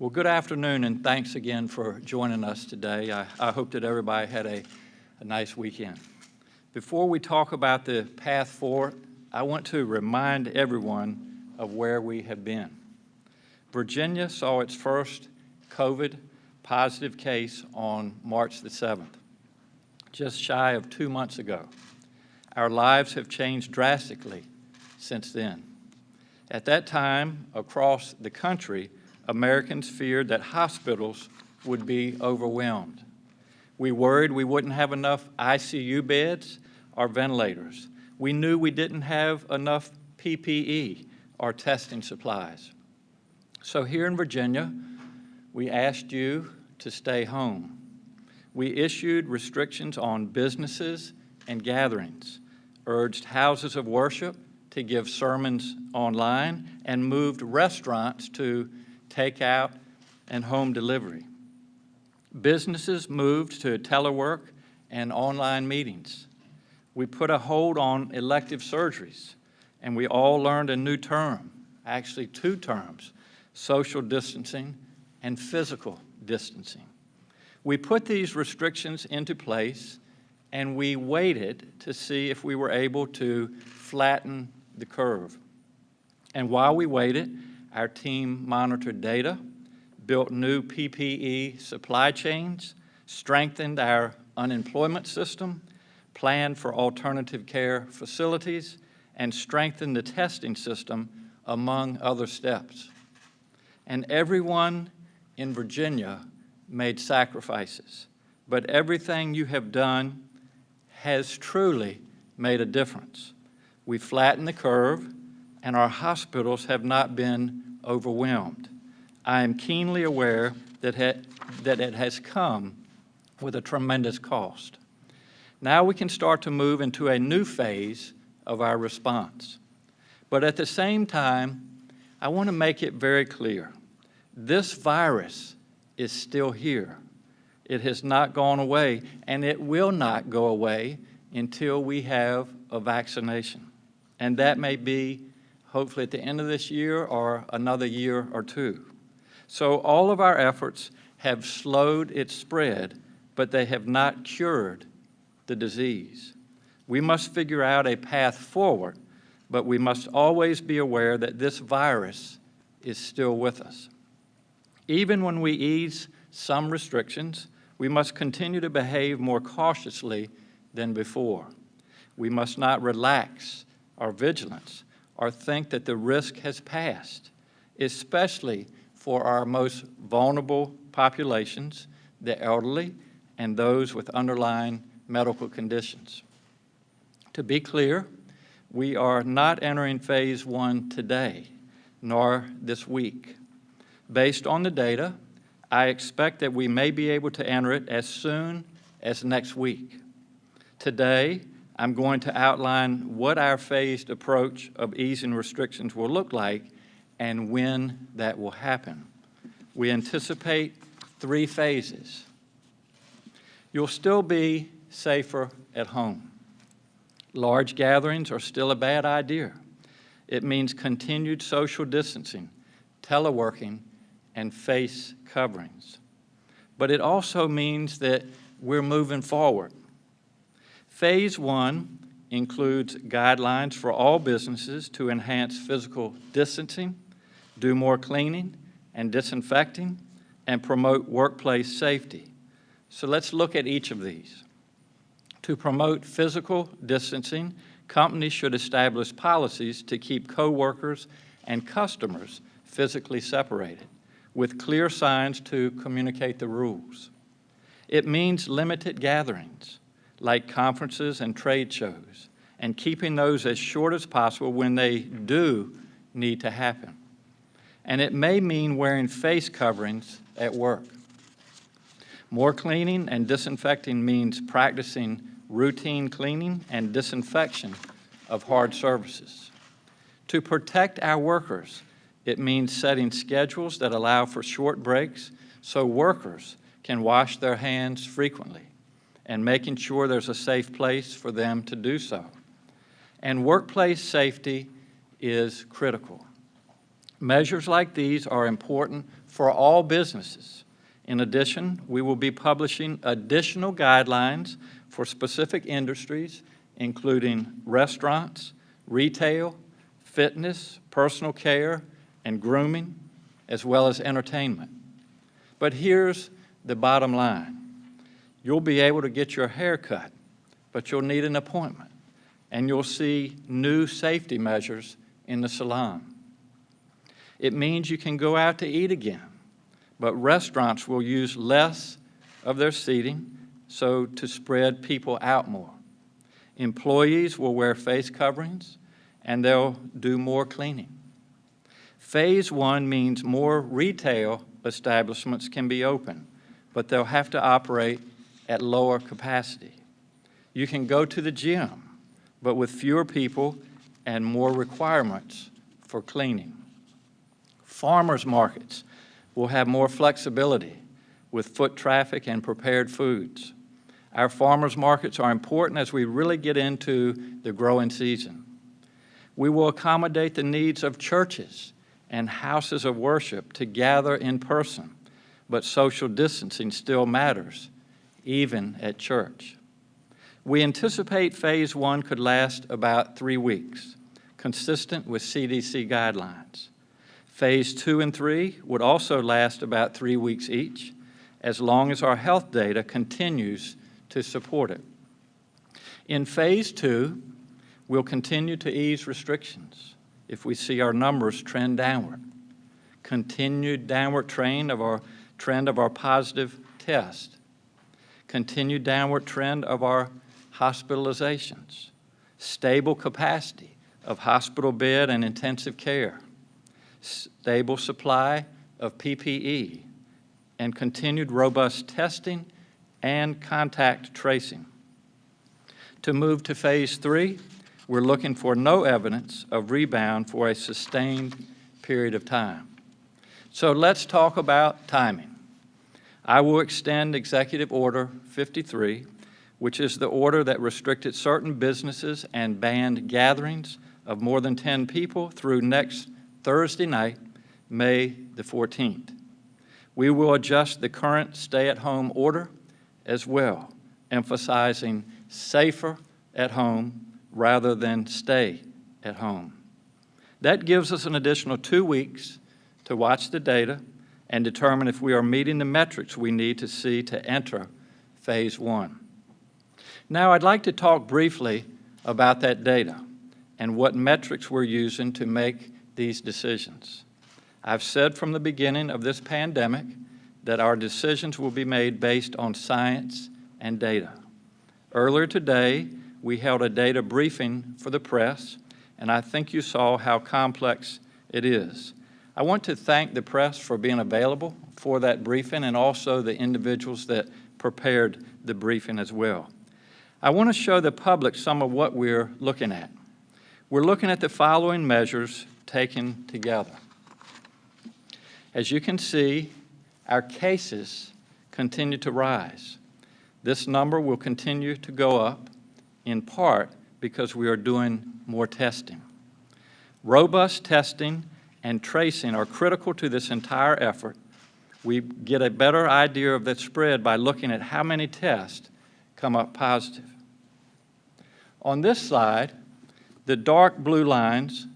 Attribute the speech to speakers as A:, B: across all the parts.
A: Well, good afternoon, and thanks again for joining us today. I hope that everybody had a nice weekend. Before we talk about the path forward, I want to remind everyone of where we have been. Virginia saw its first COVID positive case on March the 7th, just shy of 2 months ago. Our lives have changed drastically since then. At that time, across the country, Americans feared that hospitals would be overwhelmed. We worried we wouldn't have enough ICU beds or ventilators. We knew we didn't have enough PPE or testing supplies. So here in Virginia, we asked you to stay home. We issued restrictions on businesses and gatherings, urged houses of worship to give sermons online, and moved restaurants to takeout and home delivery. Businesses moved to telework and online meetings. We put a hold on elective surgeries, and we all learned a new term, actually 2 terms, social distancing and physical distancing. We put these restrictions into place, and we waited to see if we were able to flatten the curve. And while we waited, our team monitored data, built new PPE supply chains, strengthened our unemployment system, planned for alternative care facilities, and strengthened the testing system, among other steps. And everyone in Virginia made sacrifices, but everything you have done has truly made a difference. We flattened the curve, and our hospitals have not been overwhelmed. I am keenly aware that it has come with a tremendous cost. Now we can start to move into a new phase of our response. But at the same time, I want to make it very clear. This virus is still here. It has not gone away, and it will not go away until we have a vaccination. And that may be hopefully at the end of this year or another year or 2. So all of our efforts have slowed its spread, but they have not cured the disease. We must figure out a path forward, but we must always be aware that this virus is still with us. Even when we ease some restrictions, we must continue to behave more cautiously than before. We must not relax our vigilance or think that the risk has passed, especially for our most vulnerable populations, the elderly and those with underlying medical conditions. To be clear, we are not entering phase 1 today, nor this week. Based on the data, I expect that we may be able to enter it as soon as next week. Today, I'm going to outline what our phased approach of easing restrictions will look like and when that will happen. We anticipate 3 phases. You'll still be safer at home. Large gatherings are still a bad idea. It means continued social distancing, teleworking, and face coverings. But it also means that we're moving forward. Phase 1 includes guidelines for all businesses to enhance physical distancing, do more cleaning and disinfecting, and promote workplace safety. So let's look at each of these. To promote physical distancing, companies should establish policies to keep coworkers and customers physically separated, with clear signs to communicate the rules. It means limited gatherings, like conferences and trade shows, and keeping those as short as possible when they do need to happen. And it may mean wearing face coverings at work. More cleaning and disinfecting means practicing routine cleaning and disinfection of hard surfaces. To protect our workers, it means setting schedules that allow for short breaks so workers can wash their hands frequently, and making sure there's a safe place for them to do so. And workplace safety is critical. Measures like these are important for all businesses. In addition, we will be publishing additional guidelines for specific industries, including restaurants, retail, fitness, personal care, and grooming, as well as entertainment. But here's the bottom line. You'll be able to get your hair cut, but you'll need an appointment, and you'll see new safety measures in the salon. It means you can go out to eat again, but restaurants will use less of their seating so to spread people out more. Employees will wear face coverings, and they'll do more cleaning. Phase 1 means more retail establishments can be open, but they'll have to operate at lower capacity. You can go to the gym, but with fewer people and more requirements for cleaning. Farmers markets will have more flexibility with foot traffic and prepared foods. Our farmers markets are important as we really get into the growing season. We will accommodate the needs of churches and houses of worship to gather in person, but social distancing still matters, even at church. We anticipate Phase 1 could last about 3 weeks, consistent with CDC guidelines. Phase 2 and 3 would also last about 3 weeks each, as long as our health data continues to support it. In Phase 2, we'll continue to ease restrictions if we see our numbers trend downward. Continued downward trend of our positive test. Continued downward trend of our hospitalizations. Stable capacity of hospital bed and intensive care. Stable supply of PPE, and continued robust testing and contact tracing. To move to Phase 3, we're looking for no evidence of rebound for a sustained period of time. So let's talk about timing. I will extend Executive Order 53, which is the order that restricted certain businesses and banned gatherings of more than 10 people through next Thursday night, May the 14th. We will adjust the current stay-at-home order as well, emphasizing safer at home rather than stay at home. That gives us an additional 2 weeks to watch the data and determine if we are meeting the metrics we need to see to enter Phase 1. Now, I'd like to talk briefly about that data and what metrics we're using to make these decisions. I've said from the beginning of this pandemic that our decisions will be made based on science and data. Earlier today, we held a data briefing for the press, and I think you saw how complex it is. I want to thank the press for being available for that briefing and also the individuals that prepared the briefing as well. I want to show the public some of what we're looking at. We're looking at the following measures taken together. As you can see, our cases continue to rise. This number will continue to go up, in part because we are doing more testing. Robust testing and tracing are critical to this entire effort. We get a better idea of that spread by looking at how many tests come up positive. On this slide, the dark blue lines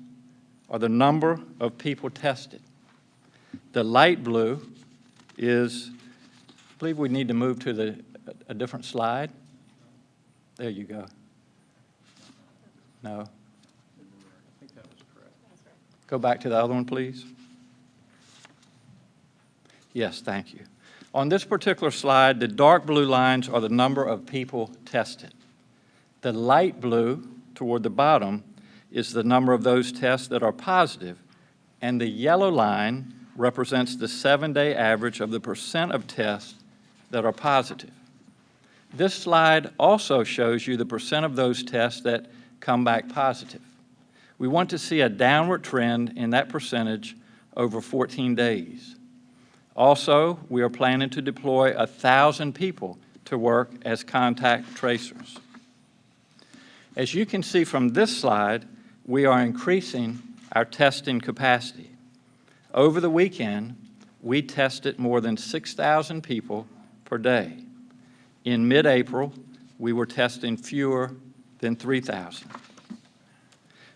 A: are the number of people tested. The light blue is, I believe we need to move to a different slide. There you go. No. I think that was correct. Go back to the other one, please. Yes, thank you. On this particular slide, the dark blue lines are the number of people tested. The light blue toward the bottom is the number of those tests that are positive, and the yellow line represents the 7-day average of the percent of tests that are positive. This slide also shows you the percent of those tests that come back positive. We want to see a downward trend in that percentage over 14 days. Also, we are planning to deploy 1,000 people to work as contact tracers. As you can see from this slide, we are increasing our testing capacity. Over the weekend, we tested more than 6,000 people per day. In mid-April, we were testing fewer than 3,000.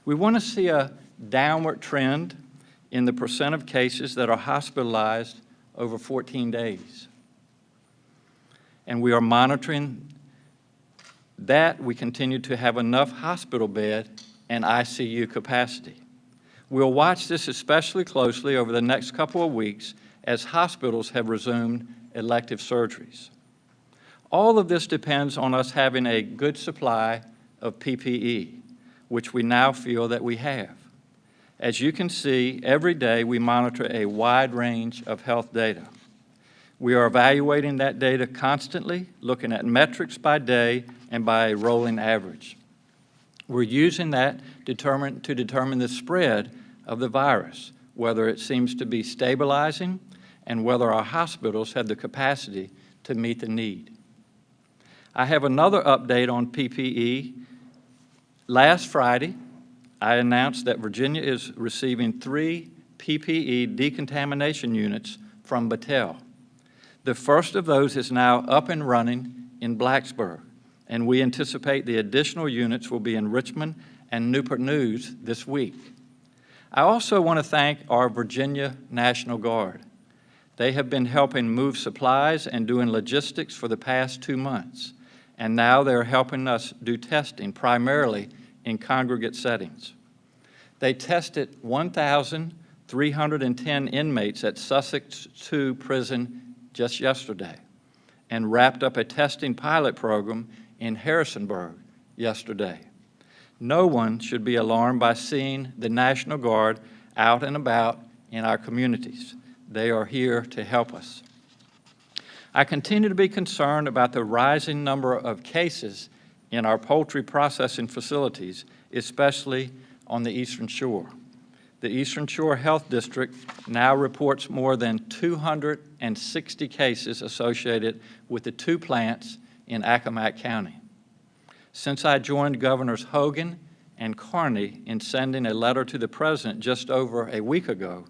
A: We want to see a downward trend in the percent of cases that are hospitalized over 14 days. And we are monitoring that we continue to have enough hospital bed and ICU capacity. We'll watch this especially closely over the next couple of weeks as hospitals have resumed elective surgeries. All of this depends on us having a good supply of PPE, which we now feel that we have. As you can see, every day we monitor a wide range of health data. We are evaluating that data constantly, looking at metrics by day and by a rolling average. We're using that to determine the spread of the virus, whether it seems to be stabilizing and whether our hospitals have the capacity to meet the need. I have another update on PPE. Last Friday, I announced that Virginia is receiving 3 PPE decontamination units from Battelle. The first of those is now up and running in Blacksburg, and we anticipate the additional units will be in Richmond and Newport News this week. I also want to thank our Virginia National Guard. They have been helping move supplies and doing logistics for the past 2 months, and now they're helping us do testing, primarily in congregate settings. They tested 1,310 inmates at Sussex II Prison just yesterday and wrapped up a testing pilot program in Harrisonburg yesterday. No one should be alarmed by seeing the National Guard out and about in our communities. They are here to help us. I continue to be concerned about the rising number of cases in our poultry processing facilities, especially on the Eastern Shore. The Eastern Shore Health District now reports more than 260 cases associated with the 2 plants in Accomack County. Since I joined Governors Hogan and Carney in sending a letter to the President just over a week ago,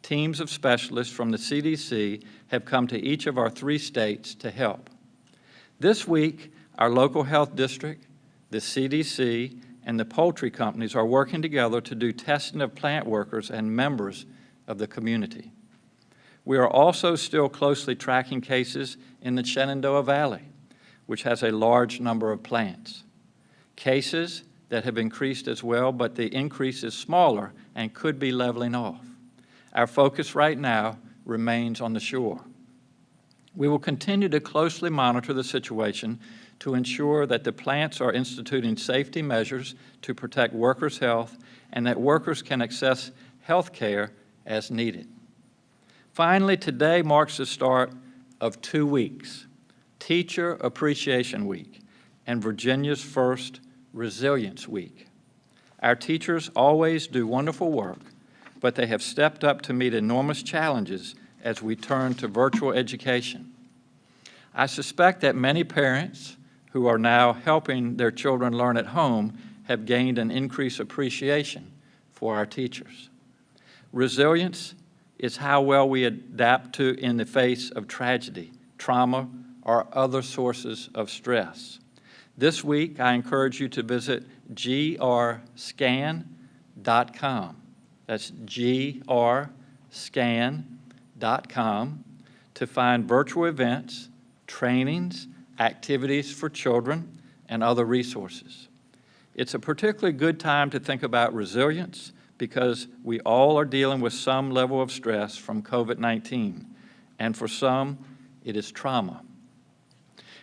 A: teams of specialists from the CDC have come to each of our 3 states to help. This week, our local health district, the CDC, and the poultry companies are working together to do testing of plant workers and members of the community. We are also still closely tracking cases in the Shenandoah Valley, which has a large number of plants. Cases that have increased as well, but the increase is smaller and could be leveling off. Our focus right now remains on the shore. We will continue to closely monitor the situation to ensure that the plants are instituting safety measures to protect workers' health and that workers can access health care as needed. Finally, today marks the start of 2 weeks, Teacher Appreciation Week and Virginia's first Resilience Week. Our teachers always do wonderful work, but they have stepped up to meet enormous challenges as we turn to virtual education. I suspect that many parents who are now helping their children learn at home have gained an increased appreciation for our teachers. Resilience is how well we adapt to in the face of tragedy, trauma, or other sources of stress. This week, I encourage you to visit grscan.com. That's grscan.com to find virtual events, trainings, activities for children, and other resources. It's a particularly good time to think about resilience because we all are dealing with some level of stress from COVID-19, and for some, it is trauma.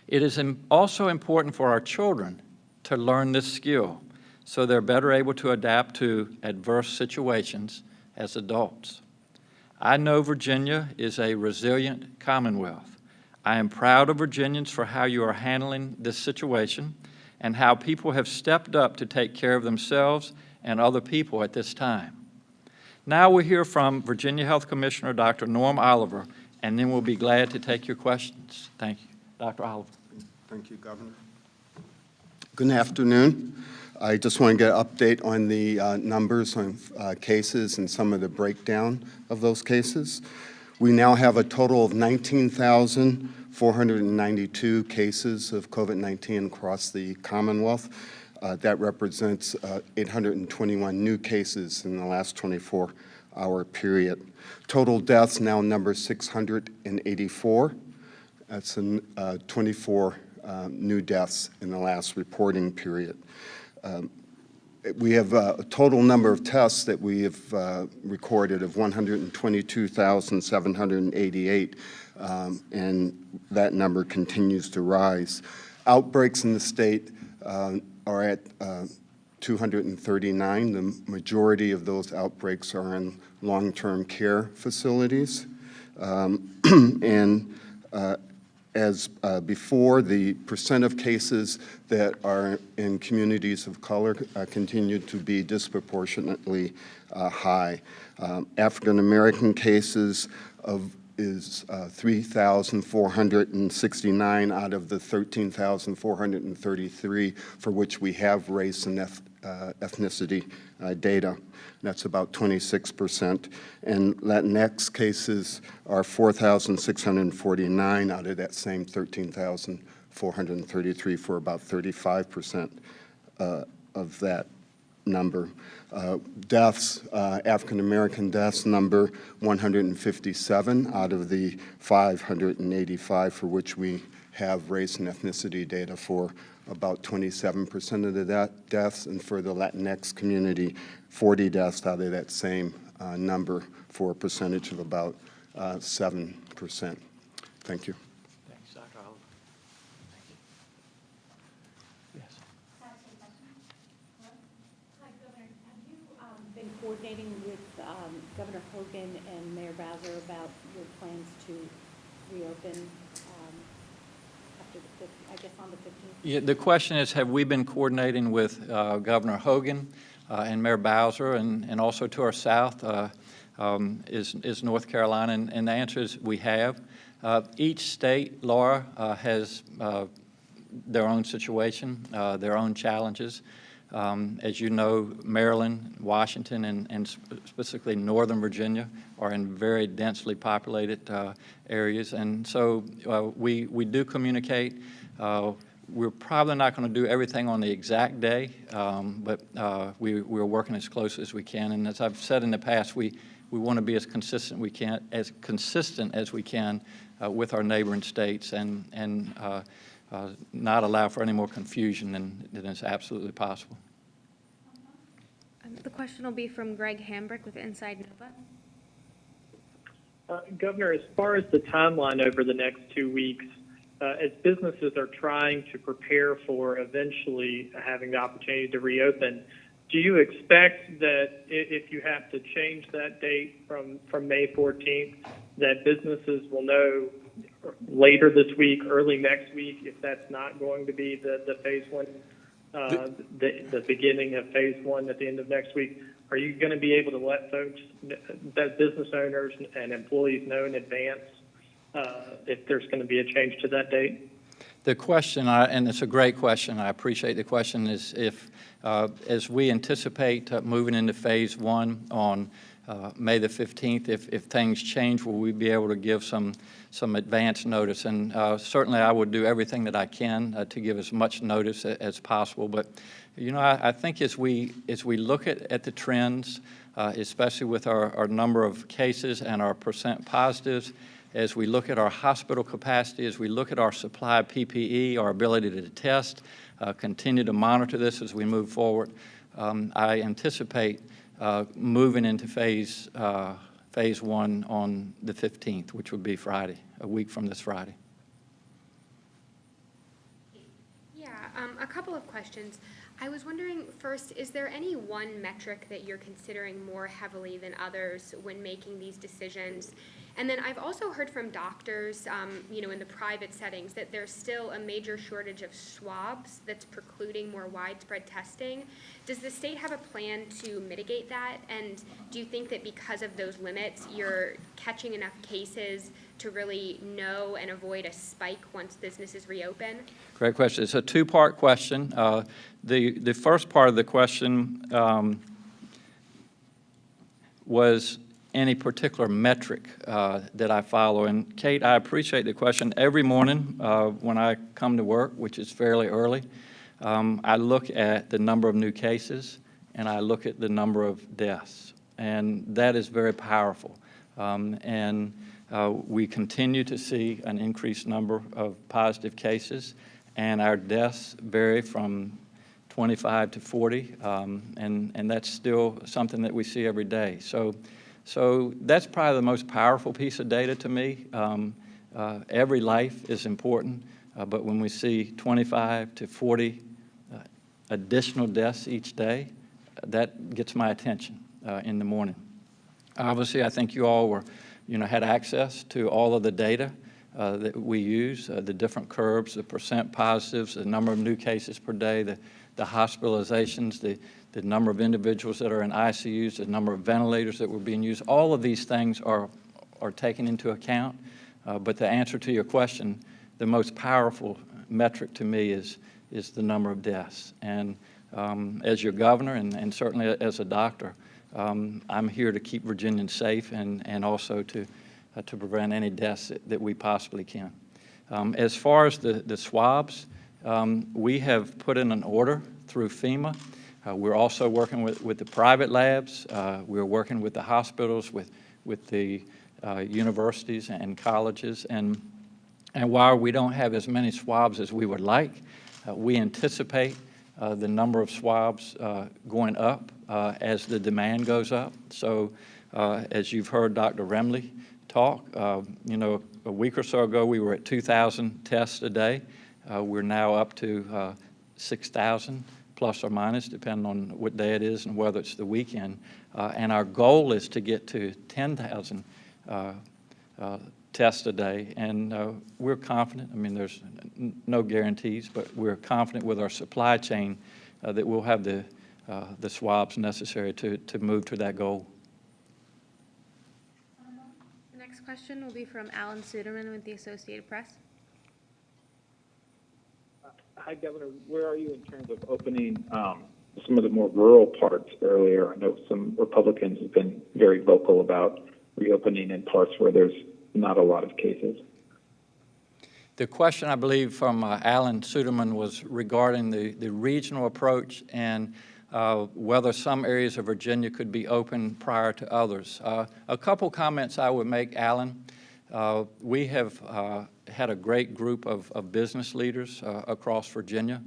A: It is also important for our children to learn this skill so they're better able to adapt to adverse situations as adults. I know Virginia is a resilient Commonwealth. I am proud of Virginians for how you are handling this situation and how people have stepped up to take care of themselves and other people at this time. Now we'll hear from Virginia Health Commissioner Dr. Norm Oliver, and then we'll be glad to take your questions. Thank you. Dr. Oliver.
B: Thank you, Governor. Good afternoon. I just want to get an update on the numbers on cases and some of the breakdown of those cases. We now have a total of 19,492 cases of COVID-19 across the Commonwealth. That represents 821 new cases in the last 24-hour period. Total deaths now number 684. That's 24 new deaths in the last reporting period. We have a total number of tests that we have recorded of 122,788, and that number continues to rise. Outbreaks in the state are at 239. The majority of those outbreaks are in long-term care facilities. As before, the percent of cases that are in communities of color continue to be disproportionately high. African American cases is 3,469 out of the 13,433 for which we have race and ethnicity data. That's about 26%. And Latinx cases are 4,649 out of that same 13,433 for about 35% of that number. Deaths, African American deaths number 157 out of the 585 for which we have race and ethnicity data for about 27% of the deaths, and for the Latinx community, 40 deaths out of that same number for a percentage of about 7%. Thank you.
A: Thanks, Dr. Oliver. Thank you. Yes.
C: Hi, Governor. Have you been coordinating with Governor Hogan and Mayor Bowser about your plans to reopen after the I guess on the 15th?
A: Yeah, the question is, have we been coordinating with Governor Hogan and Mayor Bowser, and also to our south is North Carolina? And the answer is we have. Each state, Laura, has their own situation, their own challenges. As you know, Maryland, Washington, and specifically Northern Virginia are in very densely populated areas. And so we do communicate. We're probably not going to do everything on the exact day, but we're working as close as we can. And as I've said in the past, we want to be as consistent as we can with our neighboring states, and not allow for any more confusion than is absolutely possible.
D: The question will be from Greg Hambrick with Inside Nova.
E: Governor, as far as the timeline over the next 2 weeks, as businesses are trying to prepare for eventually having the opportunity to reopen, do you expect that if you have to change that date from May 14th, that businesses will know later this week, early next week, if that's not going to be the phase one, the beginning of phase one at the end of next week? Are you going to be able to let folks, that business owners and employees know in advance if there's going to be a change to that date?
A: The question, and it's a great question, I appreciate the question, is if, as we anticipate moving into phase one on May the 15th, if things change, will we be able to give some advance notice? And certainly I would do everything that I can to give as much notice as possible. But, you know, I think as we look at the trends, especially with our number of cases and our percent positives, as we look at our hospital capacity, as we look at our supply of PPE, our ability to test, continue to monitor this as we move forward, I anticipate moving into phase one on the 15th, which would be Friday, a week from this Friday.
D: Yeah, a couple of questions. I was wondering, first, is there any one metric that you're considering more heavily than others when making these decisions? And then I've also heard from doctors, you know, in the private settings, that there's still a major shortage of swabs that's precluding more widespread testing. Does the state have a plan to mitigate that? And do you think that because of those limits, you're catching enough cases to really know and avoid a spike once businesses reopen?
A: Great question. It's a two-part question. The first part of the question was any particular metric that I follow. And Kate, I appreciate the question. Every morning when I come to work, which is fairly early, I look at the number of new cases and I look at the number of deaths. And that is very powerful. We continue to see an increased number of positive cases, and our deaths vary from 25 to 40, and that's still something that we see every day. So that's probably the most powerful piece of data to me. Every life is important, but when we see 25 to 40 additional deaths each day, that gets my attention in the morning. Obviously, I think you all had access to all of the data that we use, the different curves, the percent positives, the number of new cases per day, the hospitalizations, the number of individuals that are in ICUs, the number of ventilators that were being used. All of these things are taken into account. But the answer to your question, the most powerful metric to me is the number of deaths. And as your governor and certainly as a doctor, I'm here to keep Virginians safe and also to prevent any deaths that we possibly can. As far as the swabs, we have put in an order through FEMA. We're also working with the private labs. We're working with the hospitals, with the universities and colleges. And while we don't have as many swabs as we would like, we anticipate the number of swabs going up as the demand goes up. So as you've heard Dr. Remley talk, a week or so ago we were at 2,000 tests a day. We're now up to 6,000 plus or minus, depending on what day it is and whether it's the weekend. And our goal is to get to 10,000 tests a day, and we're confident. I mean, there's no guarantees, but we're confident with our supply chain that we'll have the swabs necessary to move to that goal.
F: The next question will be from Alan Suderman with the Associated Press.
G: Hi, Governor. Where are you in terms of opening some of the more rural parts earlier? I know some Republicans have been very vocal about reopening in parts where there's not a lot of cases.
A: The question, I believe, from Alan Suderman was regarding the regional approach and whether some areas of Virginia could be open prior to others. A couple comments I would make, Alan. We have had a great group of business leaders across Virginia,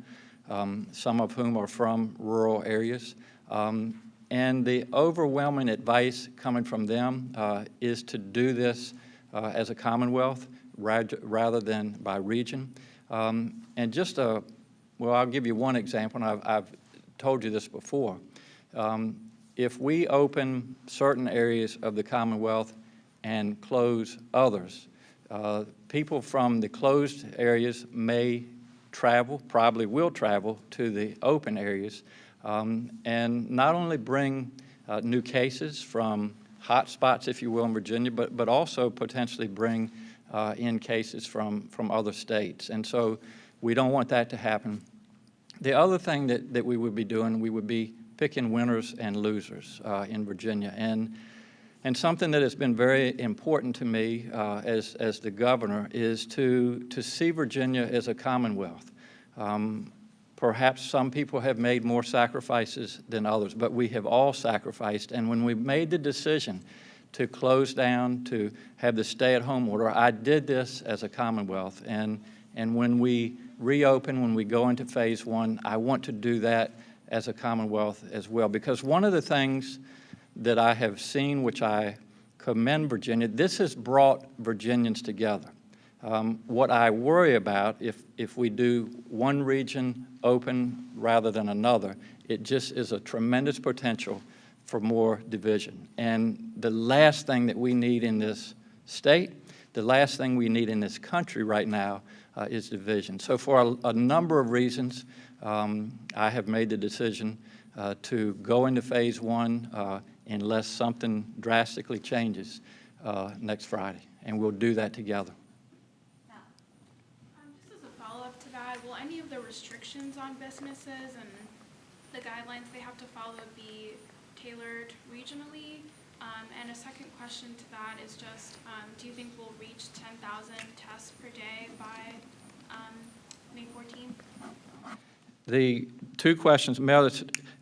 A: some of whom are from rural areas. And the overwhelming advice coming from them is to do this as a Commonwealth rather than by region. And just I'll give you one example, and I've told you this before. If we open certain areas of the Commonwealth and close others, people from the closed areas may travel, probably will travel, to the open areas, and not only bring new cases from hot spots, if you will, in Virginia, but also potentially bring in cases from other states. And so we don't want that to happen. The other thing that we would be doing, we would be picking winners and losers in Virginia. And something that has been very important to me as the governor is to see Virginia as a Commonwealth. Perhaps some people have made more sacrifices than others, but we have all sacrificed. And when we made the decision to close down, to have the stay-at-home order, I did this as a Commonwealth. And when we reopen, when we go into phase one, I want to do that as a Commonwealth as well. Because one of the things that I have seen, which I commend Virginia, this has brought Virginians together. What I worry about, if we do one region open rather than another, it just is a tremendous potential for more division. And the last thing that we need in this state, the last thing we need in this country right now is division. So for a number of reasons, I have made the decision to go into phase one unless something drastically changes. next Friday, and we'll do that together.
H: Just as a follow-up to that, will any of the restrictions on businesses and the guidelines they have to follow be tailored regionally? And a second question to that is just, do you think we'll reach 10,000 tests per day by May 14th?
A: The two questions, Mel,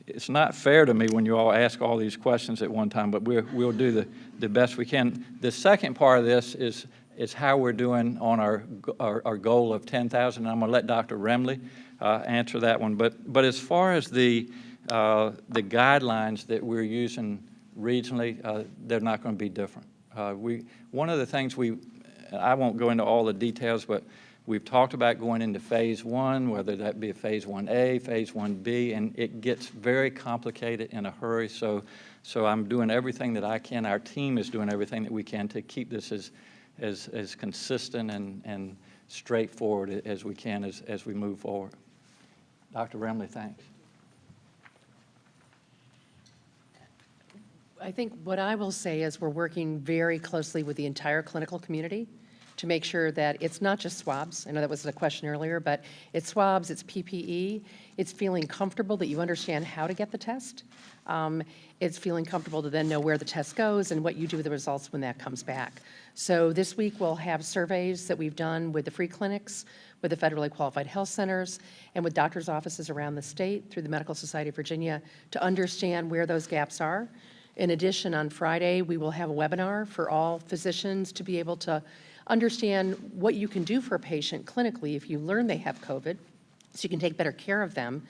A: it's not fair to me when you all ask all these questions at one time, but we'll do the best we can. The second part of this is how we're doing on our goal of 10,000. I'm going to let Dr. Remley answer that one. But as far as the guidelines that we're using regionally, they're not going to be different. One of the things I won't go into all the details, but we've talked about going into phase 1, whether that be a phase 1A, phase 1B, and it gets very complicated in a hurry. So I'm doing everything that I can. Our team is doing everything that we can to keep this as consistent and straightforward as we can as we move forward. Dr. Remley, thanks.
I: I think what I will say is we're working very closely with the entire clinical community to make sure that it's not just swabs. I know that was a question earlier, but it's swabs, it's PPE, it's feeling comfortable that you understand how to get the test. It's feeling comfortable to then know where the test goes and what you do with the results when that comes back. So this week we'll have surveys that we've done with the free clinics, with the federally qualified health centers, and with doctors' offices around the state through the Medical Society of Virginia to understand where those gaps are. In addition, on Friday, we will have a webinar for all physicians to be able to understand what you can do for a patient clinically if you learn they have COVID, so you can take better care of them,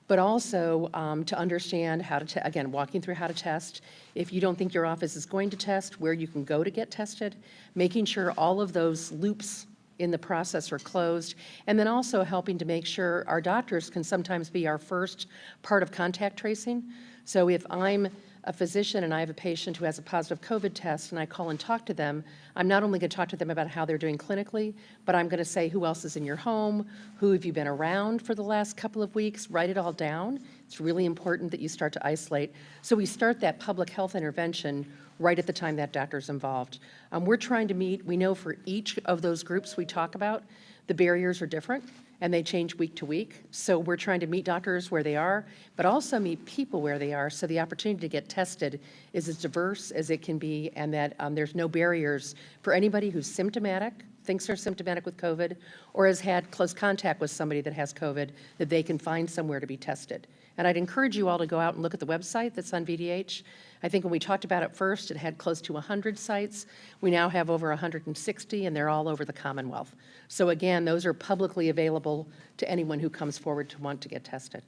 I: but also to understand how to, again, walking through how to test. If you don't think your office is going to test, where you can go to get tested, making sure all of those loops in the process are closed, and then also helping to make sure our doctors can sometimes be our first part of contact tracing. So if I'm a physician and I have a patient who has a positive COVID test and I call and talk to them, I'm not only going to talk to them about how they're doing clinically, but I'm going to say who else is in your home, who have you been around for the last couple of weeks, write it all down. It's really important that you start to isolate. So we start that public health intervention right at the time that doctor's involved. We're trying to meet, we know for each of those groups we talk about, the barriers are different and they change week to week. So we're trying to meet doctors where they are, but also meet people where they are, so the opportunity to get tested is as diverse as it can be, and that there's no barriers for anybody who's symptomatic, thinks they're symptomatic with COVID, or has had close contact with somebody that has COVID, that they can find somewhere to be tested. And I'd encourage you all to go out and look at the website that's on VDH. I think when we talked about it first, it had close to 100 sites. We now have over 160, and they're all over the Commonwealth. So again, those are publicly available to anyone who comes forward to want to get tested.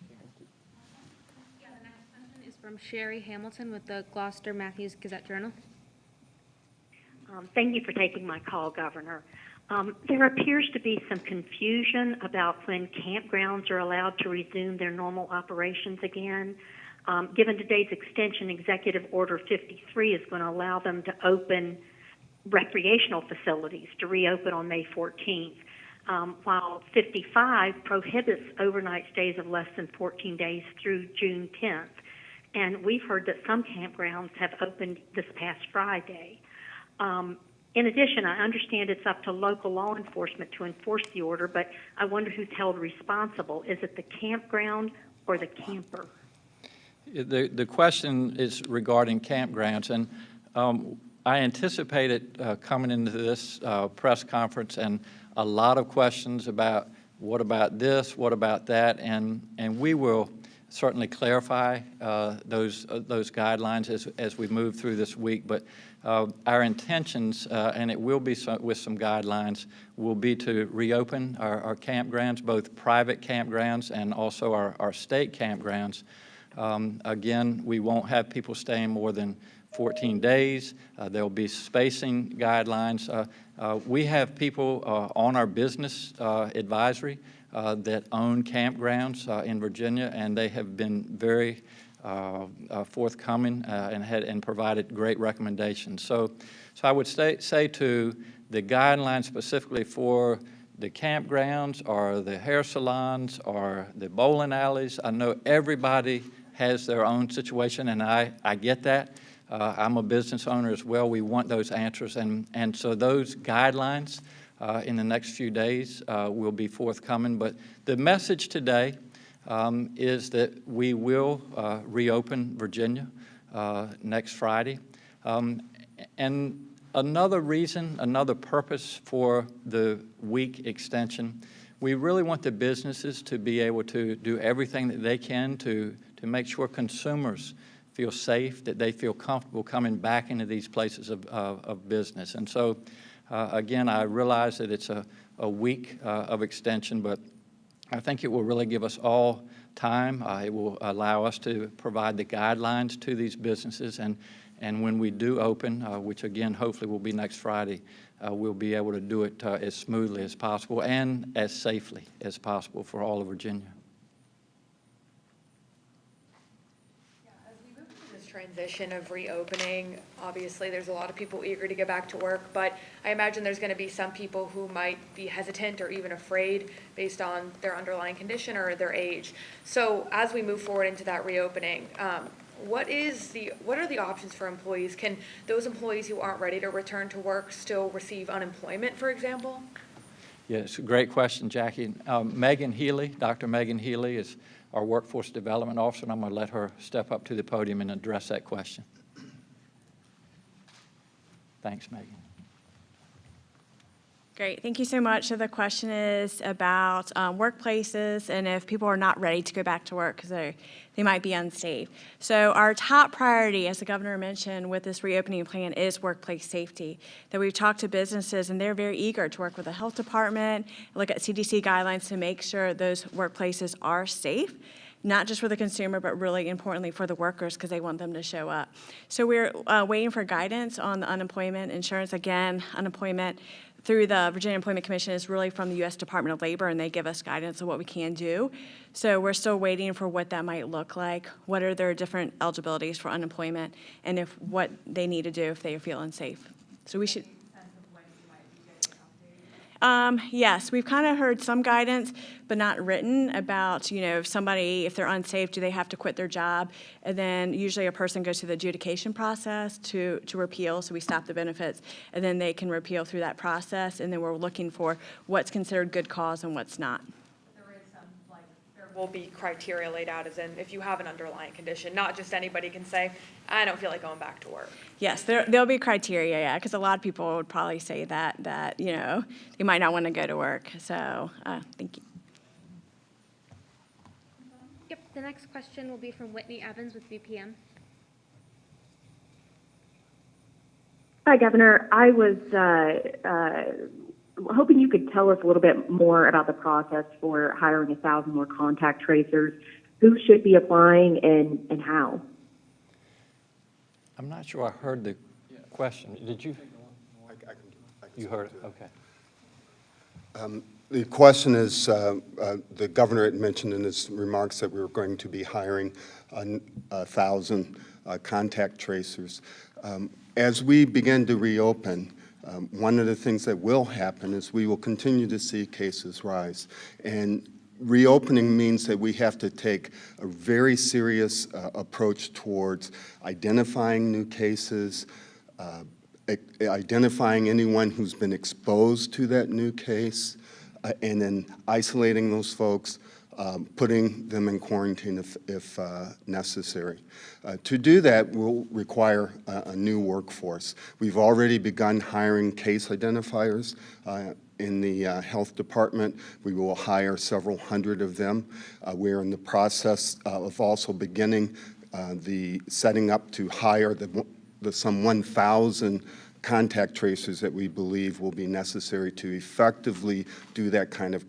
F: Yeah, the next question is from Sherry Hamilton with the Gloucester Matthews Gazette-Journal.
J: Thank you for taking my call, Governor. There appears to be some confusion about when campgrounds are allowed to resume their normal operations again. Given today's extension, Executive Order 53 is going to allow them to open recreational facilities to reopen on May 14th, while 55 prohibits overnight stays of less than 14 days through June 10th. And we've heard that some campgrounds have opened this past Friday. In addition, I understand it's up to local law enforcement to enforce the order, but I wonder who's held responsible. Is it the campground or the camper?
A: The question is regarding campgrounds, and I anticipated coming into this press conference and a lot of questions about what about this, what about that, and we will certainly clarify those guidelines as we move through this week. But our intentions, and it will be with some guidelines, will be to reopen our campgrounds, both private campgrounds and also our state campgrounds. Again, we won't have people staying more than 14 days. There'll be spacing guidelines. We have people on our business advisory that own campgrounds in Virginia, and they have been very forthcoming and provided great recommendations. So I would say to the guidelines specifically for the campgrounds or the hair salons or the bowling alleys, I know everybody has their own situation, and I get that. I'm a business owner as well. We want those answers, and so those guidelines in the next few days will be forthcoming. But the message today is that we will reopen Virginia next Friday. And another reason, another purpose for the week extension, we really want the businesses to be able to do everything that they can to make sure consumers feel safe, that they feel comfortable coming back into these places of business. And so, again, I realize that it's a week of extension, but I think it will really give us all time. It will allow us to provide the guidelines to these businesses, and when we do open, which again hopefully will be next Friday, we'll be able to do it as smoothly as possible and as safely as possible for all of Virginia.
K: This transition of reopening, obviously there's a lot of people eager to get back to work, but I imagine there's going to be some people who might be hesitant or even afraid based on their underlying condition or their age. So as we move forward into that reopening, what are the options for employees? Can those employees who aren't ready to return to work still receive unemployment, for example?
A: Yes, great question, Jackie. Megan Healy, Dr. Megan Healy is our Workforce Development Officer, and I'm going to let her step up to the podium and address that question. Thanks, Megan.
L: Great, thank you so much. So the question is about workplaces and if people are not ready to go back to work because they might be unsafe. So our top priority, as the governor mentioned with this reopening plan, is workplace safety. That we've talked to businesses and they're very eager to work with the health department, look at CDC guidelines to make sure those workplaces are safe, not just for the consumer, but really importantly for the workers because they want them to show up. So we're waiting for guidance on the unemployment insurance. Again, unemployment through the Virginia Employment Commission is really from the U.S. Department of Labor, and they give us guidance on what we can do. So we're still waiting for what that might look like, what are their different eligibilities for unemployment, and if what they need to do if they feel unsafe. So we should. Yes, we've kind of heard some guidance, but not written about, if they're unsafe, do they have to quit their job? And then usually a person goes through the adjudication process to repeal, so we stop the benefits, and then they can repeal through that process, and then we're looking for what's considered good cause and what's not.
K: There is some, there will be criteria laid out as in if you have an underlying condition, not just anybody can say, I don't feel like going back to work.
L: Yes, there'll be criteria, yeah, because a lot of people would probably say that they might not want to go to work. So, thank you.
F: Yep, the next question will be from Whitney Evans with BPM.
M: Hi, Governor. I was hoping you could tell us a little bit more about the process for hiring 1,000 more contact tracers. Who should be applying and how?
A: I'm not sure I heard the question. Did you?
B: I can
A: You heard it, okay.
B: The question is, the governor had mentioned in his remarks that we were going to be hiring 1,000 contact tracers. As we begin to reopen, one of the things that will happen is we will continue to see cases rise. And reopening means that we have to take a very serious approach towards identifying new cases, identifying anyone who's been exposed to that new case, and then isolating those folks, putting them in quarantine if necessary. To do that will require a new workforce. We've already begun hiring case identifiers in the health department. We will hire several hundred of them. We're in the process of also beginning the setting up to hire some 1,000 contact tracers that we believe will be necessary to effectively do that kind of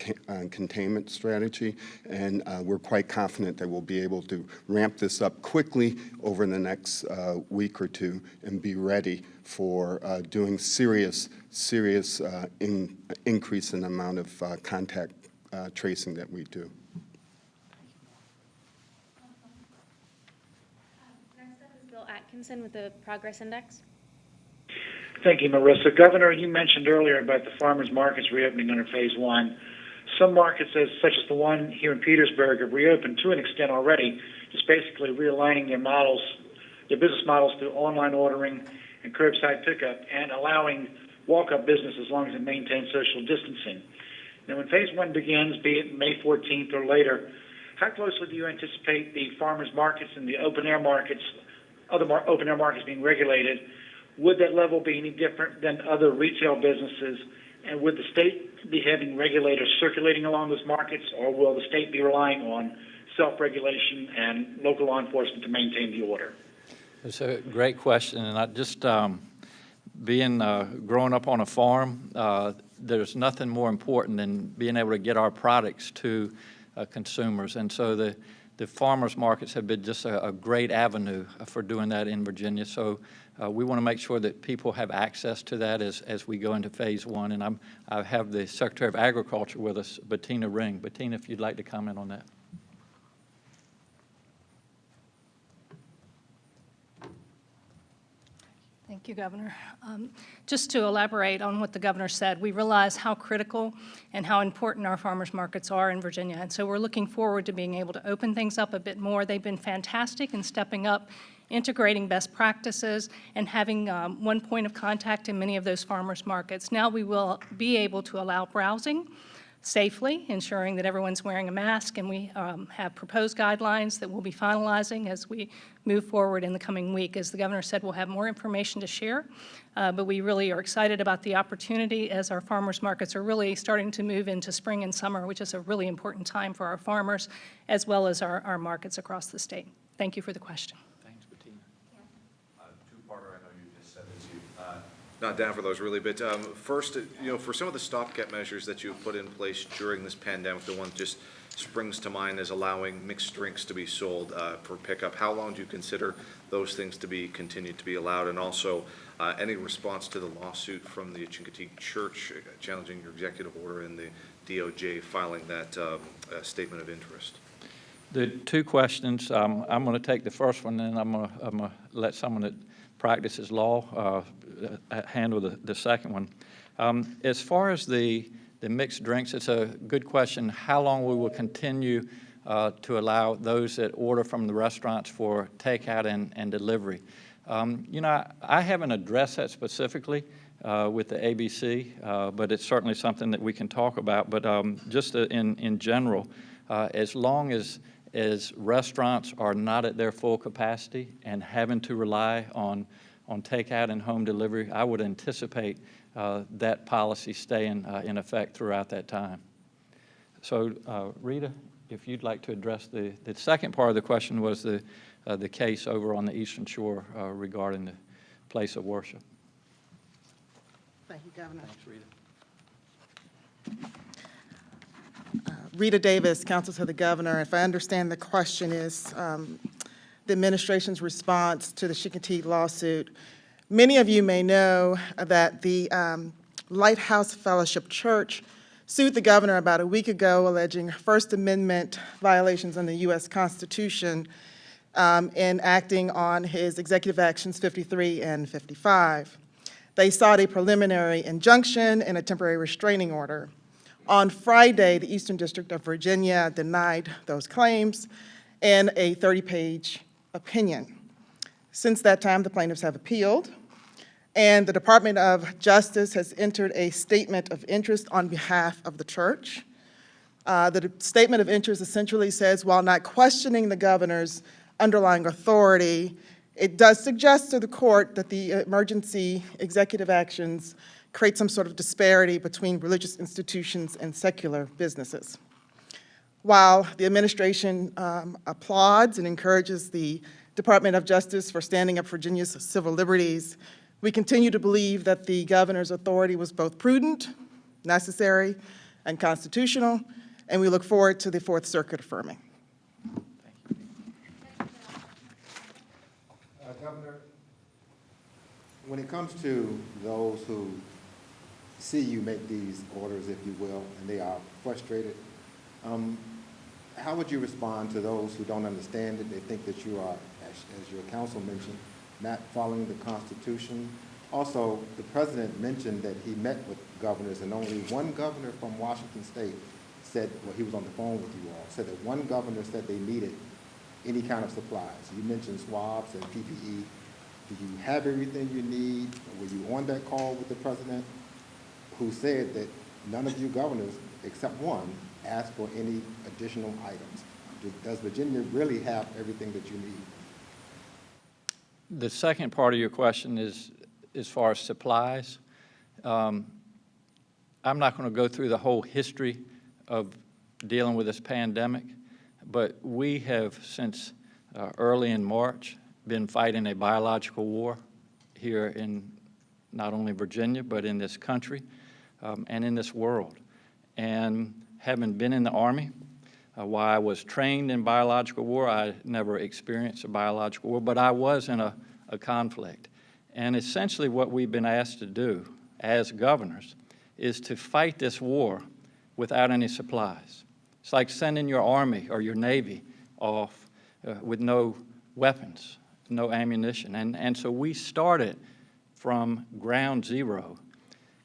B: containment strategy. And we're quite confident that we'll be able to ramp this up quickly over the next week or two and be ready for doing serious increase in the amount of contact tracing that we do.
F: Next up is Bill Atkinson with the Progress Index.
N: Thank you, Marissa. Governor, you mentioned earlier about the farmers markets reopening under phase one. Some markets, such as the one here in Petersburg, have reopened to an extent already, just basically realigning their models their business models through online ordering and curbside pickup, and allowing walk-up business as long as it maintains social distancing. Now, when phase one begins, be it May 14th or later, how closely do you anticipate the farmers markets and the open-air markets, open-air markets being regulated? Would that level be any different than other retail businesses? And would the state be having regulators circulating along those markets, or will the state be relying on self-regulation and local law enforcement to maintain the order?
A: It's a great question, and I just growing up on a farm, there's nothing more important than being able to get our products to consumers, and so the farmers markets have been just a great avenue for doing that in Virginia. So we want to make sure that people have access to that as we go into phase one. And I have the Secretary of Agriculture with us, Bettina Ring. Bettina, if you'd like to comment on that.
O: Thank you, Governor. Just to elaborate on what the Governor said, we realize how critical and how important our farmers markets are in Virginia, and so we're looking forward to being able to open things up a bit more. They've been fantastic in stepping up, integrating best practices, and having one point of contact in many of those farmers markets. Now we will be able to allow browsing safely, ensuring that everyone's wearing a mask, and we have proposed guidelines that we'll be finalizing as we move forward in the coming week. As the Governor said, we'll have more information to share, but we really are excited about the opportunity as our farmers markets are really starting to move into spring and summer, which is a really important time for our farmers as well as our markets across the state. Thank you for the question.
A: Thanks, Bettina.
P: Two-parter, I know you just said this, not down for those really, but first, for some of the stopgap measures that you've put in place during this pandemic, the one that just springs to mind is allowing mixed drinks to be sold for pickup. How long do you consider those things to be continued to be allowed? And also, any response to the lawsuit from the Chincoteague Church challenging your executive order and the DOJ filing that statement of interest?
A: The two questions, I'm going to take the first one, and I'm going to let someone that practices law handle the second one. As far as the mixed drinks, it's a good question. How long we will continue to allow those that order from the restaurants for takeout and delivery. I haven't addressed that specifically with the ABC, but it's certainly something that we can talk about. But just in general, as long as restaurants are not at their full capacity and having to rely on takeout and home delivery, I would anticipate that policy staying in effect throughout that time. So, Rita, if you'd like to address the second part of the question was the case over on the Eastern Shore regarding the place of worship.
Q: Thank you, Governor.
A: Thanks, Rita.
Q: Rita Davis, Counsel to the Governor. If I understand the question is the administration's response to the Chincoteague lawsuit. Many of you may know that the Lighthouse Fellowship Church sued the governor about a week ago alleging First Amendment violations on the U.S. Constitution in acting on his executive actions 53 and 55. They sought a preliminary injunction and a temporary restraining order. On Friday, the Eastern District of Virginia denied those claims in a 30-page opinion. Since that time, the plaintiffs have appealed, and the Department of Justice has entered a statement of interest on behalf of the church. The statement of interest essentially says, while not questioning the governor's underlying authority, it does suggest to the court that the emergency executive actions create some sort of disparity between religious institutions and secular businesses. While the administration applauds and encourages the Department of Justice for standing up for Virginia's civil liberties, we continue to believe that the governor's authority was both prudent, necessary, and constitutional, and we look forward to the Fourth Circuit affirming.
R: Governor, when it comes to those who see you make these orders, if you will, and they are frustrated, how would you respond to those who don't understand it? They think that you are, as your counsel mentioned, not following the Constitution. Also, the president mentioned that he met with governors, and only one governor from Washington State said, well, he was on the phone with you all, said that one governor said they needed any kind of supplies? You mentioned swabs and PPE. Do you have everything you need? Were you on that call with the president, who said that none of you governors, except one, asked for any additional items? Does Virginia really have everything that you need?
A: The second part of your question is as far as supplies. I'm not going to go through the whole history of dealing with this pandemic, but we have, since early in March, been fighting a biological war here in not only Virginia, but in this country and in this world. And having been in the Army, while I was trained in biological war, I never experienced a biological war, but I was in a conflict. And essentially what we've been asked to do as governors is to fight this war without any supplies. It's like sending your Army or your Navy off with no weapons, no ammunition. And so we started from ground zero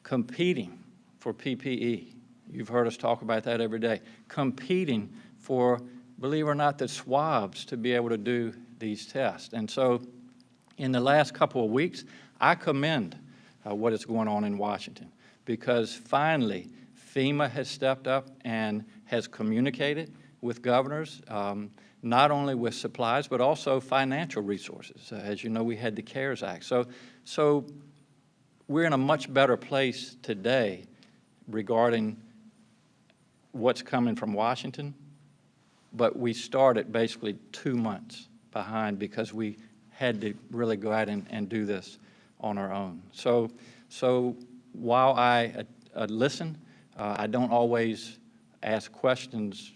A: competing for PPE. You've heard us talk about that every day. Competing for, believe it or not, the swabs to be able to do these tests. And so in the last couple of weeks, I commend what is going on in Washington, because finally FEMA has stepped up and has communicated with governors, not only with supplies, but also financial resources. As you know, we had the CARES Act. So we're in a much better place today regarding what's coming from Washington, but we started basically 2 months behind because we had to really go out and do this on our own. So while I listen, I don't always ask questions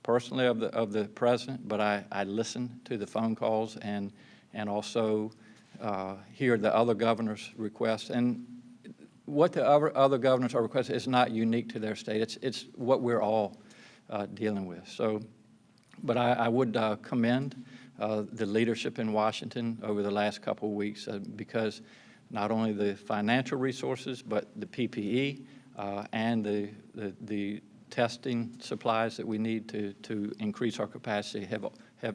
A: personally of the president, but I listen to the phone calls and also hear the other governors' requests. And what the other governors are requesting is not unique to their state. It's what we're all dealing with. So, but I would commend the leadership in Washington over the last couple of weeks because not only the financial resources, but the PPE and the testing supplies that we need to increase our capacity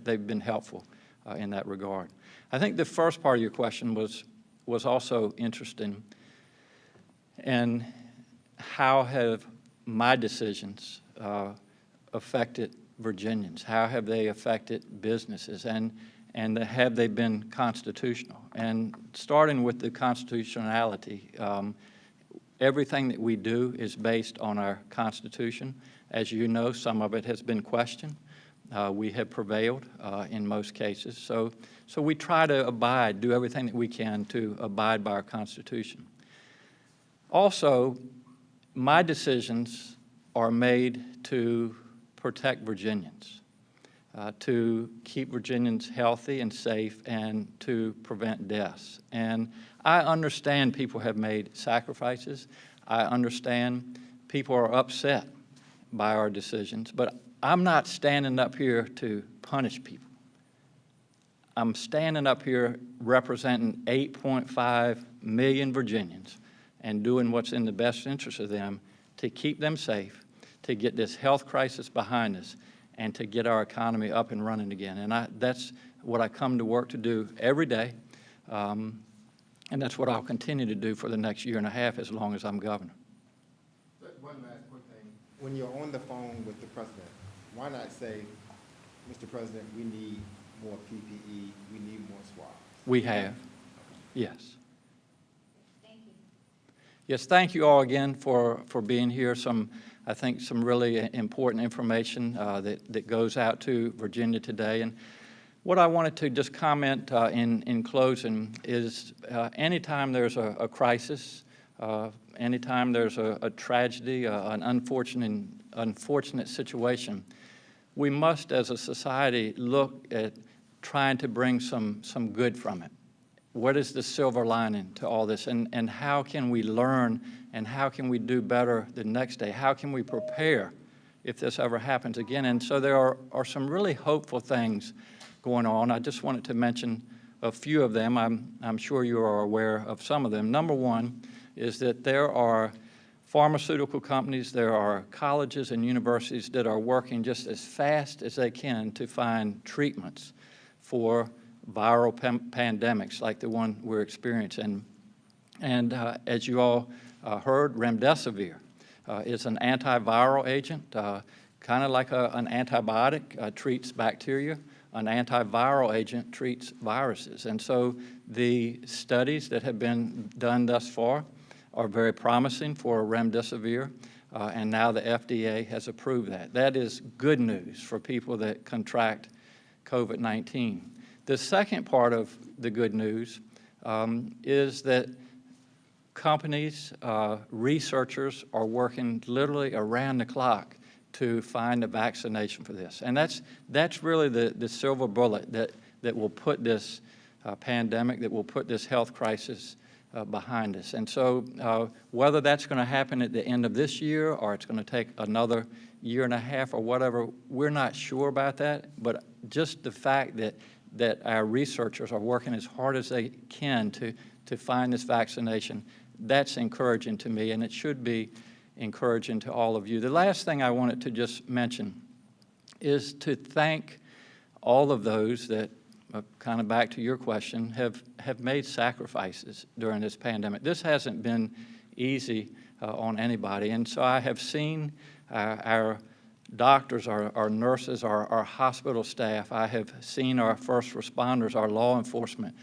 A: they've been helpful in that regard. I think the first part of your question was also interesting. And how have my decisions affected Virginians? How have they affected businesses? And have they been constitutional? And starting with the constitutionality, everything that we do is based on our Constitution. As you know, some of it has been questioned. We have prevailed in most cases. So we try to do everything that we can to abide by our Constitution. Also, my decisions are made to protect Virginians, to keep Virginians healthy and safe, and to prevent deaths. And I understand people have made sacrifices. I understand people are upset by our decisions, but I'm not standing up here to punish people. I'm standing up here representing 8.5 million Virginians and doing what's in the best interest of them to keep them safe, to get this health crisis behind us, and to get our economy up and running again. And that's what I come to work to do every day, and that's what I'll continue to do for the next year and a half as long as I'm governor.
R: One last quick thing. When you're on the phone with the president, why not say, Mr. President, we need more PPE, we need more swabs?
A: We have, yes. Yes, thank you all again for being here. I think some really important information that goes out to Virginia today. And what I wanted to just comment in closing is anytime there's a crisis, anytime there's a tragedy, an unfortunate situation, we must as a society look at trying to bring some good from it. What is the silver lining to all this, and how can we learn, and how can we do better the next day? How can we prepare if this ever happens again? And so there are some really hopeful things going on. I just wanted to mention a few of them. I'm sure you are aware of some of them. Number one is that there are pharmaceutical companies, there are colleges and universities that are working just as fast as they can to find treatments for viral pandemics like the one we're experiencing. And as you all heard, remdesivir is an antiviral agent, kind of like an antibiotic treats bacteria. An antiviral agent treats viruses. And so the studies that have been done thus far are very promising for remdesivir, and now the FDA has approved that. That is good news for people that contract COVID-19. The second part of the good news is that companies, researchers are working literally around the clock to find a vaccination for this. And that's really the silver bullet that will put this pandemic, that will put this health crisis behind us. And so whether that's going to happen at the end of this year or it's going to take another year and a half or whatever, we're not sure about that. But just the fact that our researchers are working as hard as they can to find this vaccination, that's encouraging to me, and it should be encouraging to all of you. The last thing I wanted to just mention is to thank all of those that, kind of back to your question, have made sacrifices during this pandemic. This hasn't been easy on anybody, and so I have seen our doctors, our nurses, our hospital staff. I have seen our first responders, our law enforcement,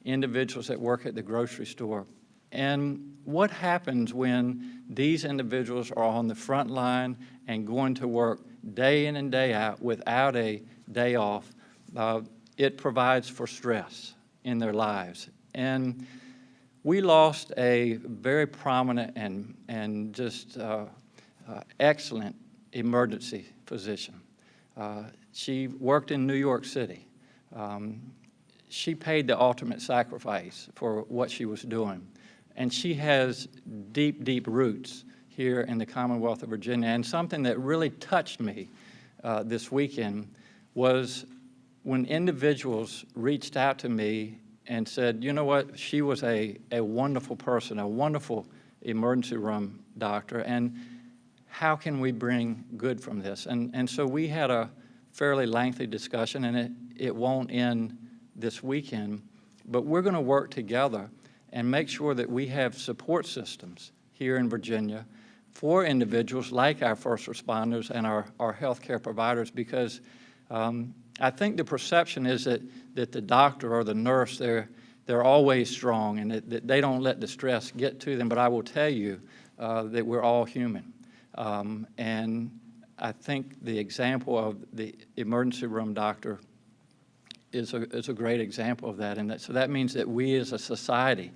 A: individuals that work at the grocery store. And what happens when these individuals are on the front line and going to work day in and day out without a day off? It provides for stress in their lives. And we lost a very prominent and just excellent emergency physician. She worked in New York City. She paid the ultimate sacrifice for what she was doing. And she has deep, deep roots here in the Commonwealth of Virginia. And something that really touched me this weekend was when individuals reached out to me and said, you know what, she was a wonderful person, a wonderful emergency room doctor, and how can we bring good from this? And so we had a fairly lengthy discussion, and it won't end this weekend, but we're going to work together and make sure that we have support systems here in Virginia for individuals like our first responders and our healthcare providers, because I think the perception is that the doctor or the nurse, they're always strong and that they don't let the stress get to them. But I will tell you that we're all human. And I think the example of the emergency room doctor is a great example of that. And so that means that we as a society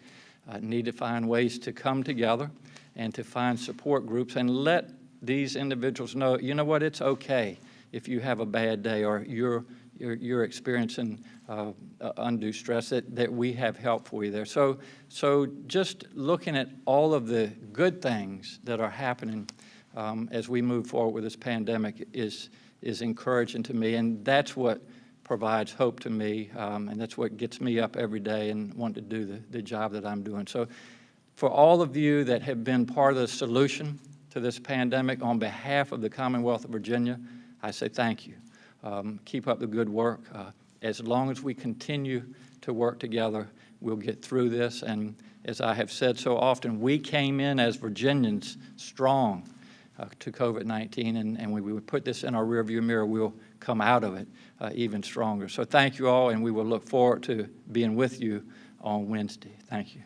A: need to find ways to come together and to find support groups and let these individuals know, you know what, it's okay if you have a bad day or you're experiencing undue stress, that we have help for you there. So just looking at all of the good things that are happening as we move forward with this pandemic is encouraging to me, and that's what provides hope to me, and that's what gets me up every day and want to do the job that I'm doing. So for all of you that have been part of the solution to this pandemic, on behalf of the Commonwealth of Virginia, I say thank you. Keep up the good work. As long as we continue to work together, we'll get through this. And as I have said so often, we came in as Virginians strong to COVID-19, and when we would put this in our rearview mirror, we'll come out of it even stronger. So thank you all, and we will look forward to being with you on Wednesday. Thank you.